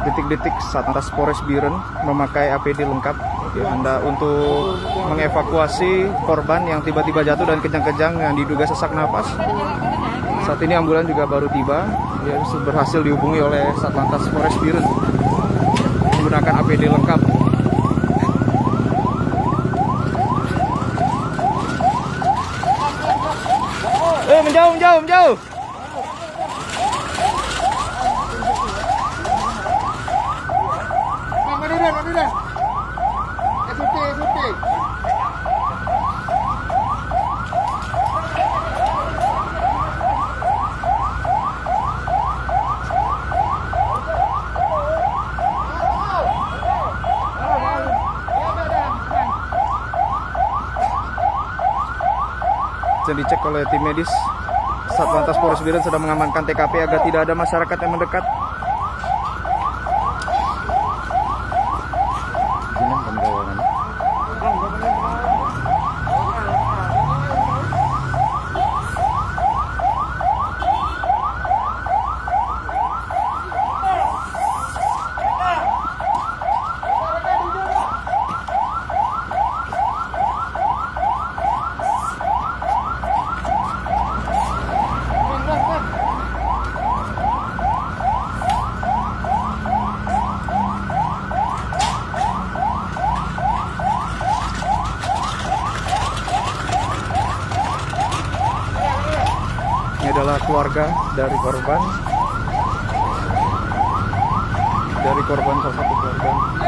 detik-detik Satlantas Polres Biren memakai APD lengkap ya, untuk mengevakuasi korban yang tiba-tiba jatuh dan kejang-kejang yang diduga sesak napas. Saat ini ambulan juga baru tiba, ya, berhasil dihubungi oleh Satlantas Polres Biren menggunakan APD lengkap. Menjauh. Dan dicek oleh tim medis. Satlantas Polres Biren sedang mengamankan TKP agar tidak ada masyarakat yang mendekat. Ini adalah keluarga dari korban, salah satu korban.